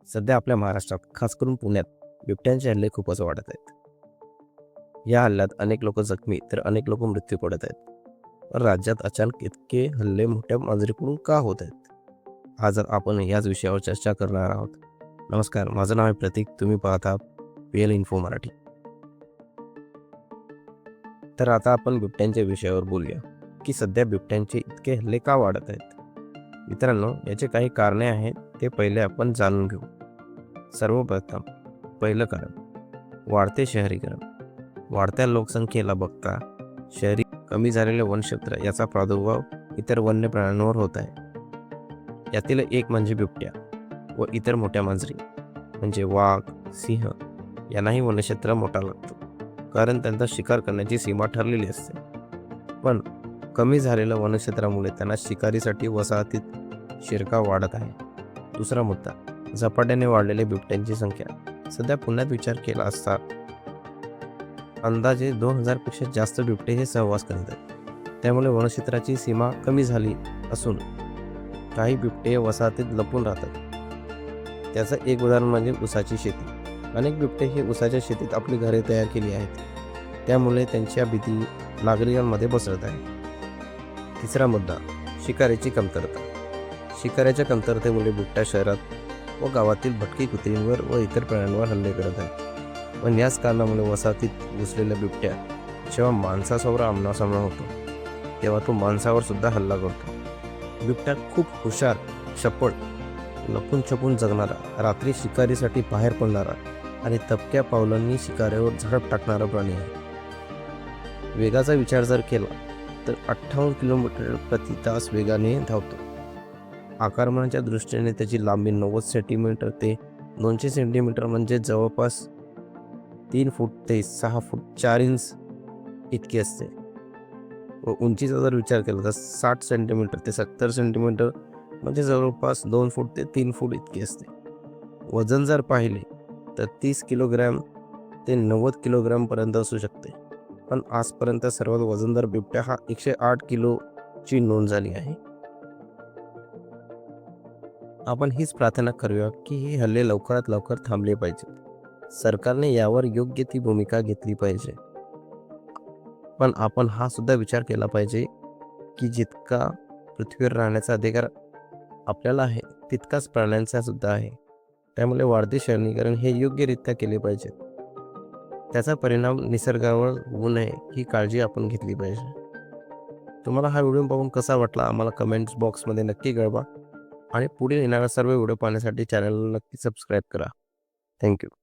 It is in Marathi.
सध्या आपल्या महाराष्ट्रात खास करून पुण्यात बिबट्यांचे हल्ले खूपच वाढत आहेत. या हल्ल्यात अनेक लोक जखमी तर अनेक लोक मृत्यू पडत आहेत. पण राज्यात अचानक इतके हल्ले मोठ्या मांजरीकडून का होत आहेत? आज आपण याच विषयावर चर्चा करणार आहोत. नमस्कार, माझं नाव आहे प्रतीक. तुम्ही पाहता PL इन्फो मराठी. तर आता आपण बिबट्यांच्या विषयावर बोलूया की सध्या बिबट्यांचे इतके हल्ले का वाढत आहेत. मित्रांनो, याचे काही कारणे आहेत, ते पहिले आपण जाणून घेऊ. सर्वप्रथम पहिलं कारण, वाढते शहरीकरण. वाढत्या लोकसंख्येला बघता शहरी कमी झालेले वनक्षेत्र याचा प्रादुर्भाव इतर वन्य प्राण्यांवर होत आहे. यातील एक म्हणजे बिबट्या व इतर मोठ्या मांजरी म्हणजे वाघ, सिंह यांनाही वनक्षेत्र मोठा लागतो, कारण त्यांचा शिकार करण्याची सीमा ठरलेली असते. पण कमी झालेल्या वनक्षेत्रामुळे त्यांना शिकारीसाठी वसाहतीत शिरकाव वाढत आहे. दुसरा मुद्दा, झपाट्याने वाढलेल्या बिबट्यांची संख्या. सध्या पुण्यात विचार केला असता अंदाजे 2000 पेक्षा जास्त बिबटे हे सहवास करीत आहेत. त्यामुळे वनक्षेत्राची सीमा कमी झाली असून काही बिबटे वसाहतीत लपून राहतात. त्याचं एक उदाहरण म्हणजे ऊसाची शेती. अनेक बिबटे हे ऊसाच्या शेतीत आपली घरे तयार केली आहेत. त्यामुळे त्यांच्या भीती नागरिकांमध्ये पसरत आहे. तिसरा मुद्दा, शिकारीची कमतरता. शिकाऱ्याच्या कमतरतेमुळे बिबट्या शहरात व गावातील भटकी कुत्रींवर व इतर प्राण्यांवर हल्ले करत आहेत. पण याच कारणामुळे वसाहतीत घुसलेल्या बिबट्या जेव्हा माणसासमोर आमनासामना होतो तेव्हा तो माणसावर सुद्धा हल्ला करतो. बिबट्या खूप हुशार, चपळ, लपून छपून जगणारा, रात्री शिकारीसाठी बाहेर पडणारा आणि तपक्या पावलांनी शिकाऱ्यावर झडप टाकणारा प्राणी आहे. वेगाचा विचार जर केला तर 58 किलोमीटर प्रति तास वेगाने धावतो. आकारमानाच्या दृष्टीने त्याची लांबी 90 सेंटीमीटर ते 200 सेंटीमीटर म्हणजे जवळपास 3 फूट ते 6 फूट 4 इंच इतकी असते. व उंचीचा जर विचार केला तर 60 सेंटीमीटर ते 70 सेंटीमीटर म्हणजे जवळपास 2 फूट ते 3 फूट इतकी असते. वजन जर पाहिले तर 30 किलोग्रॅम ते 90 किलोग्रॅमपर्यंत असू शकते. पण आजपर्यंत सर्वात वजनदार बिबट्या हा 108 किलोची नोंद झाली आहे. आपण हीच प्रार्थना करूया की हे हल्ले लवकरात लवकर थांबले पाहिजे. सरकारने यावर योग्य ती भूमिका घेतली पाहिजे. पण आपण हा सुद्धा विचार केला पाहिजे की जितका पृथ्वीवर राहण्याचा अधिकार आपल्याला आहे तितकाच प्राण्यांचा सुद्धा आहे. त्यामुळे वाढते शहरीकरण हे योग्यरित्या केले पाहिजे. त्याचा परिणाम निसर्गावर होऊ नये ही काळजी आपण घेतली पाहिजे. तुम्हाला हा व्हिडिओ पाहून कसा वाटला आम्हाला कमेंट्स बॉक्समध्ये नक्की कळवा आणि पुढे येणाऱ्या सर्व व्हिडिओ पाहण्यासाठी चॅनलला नक्की सबस्क्राईब करा. थँक्यू.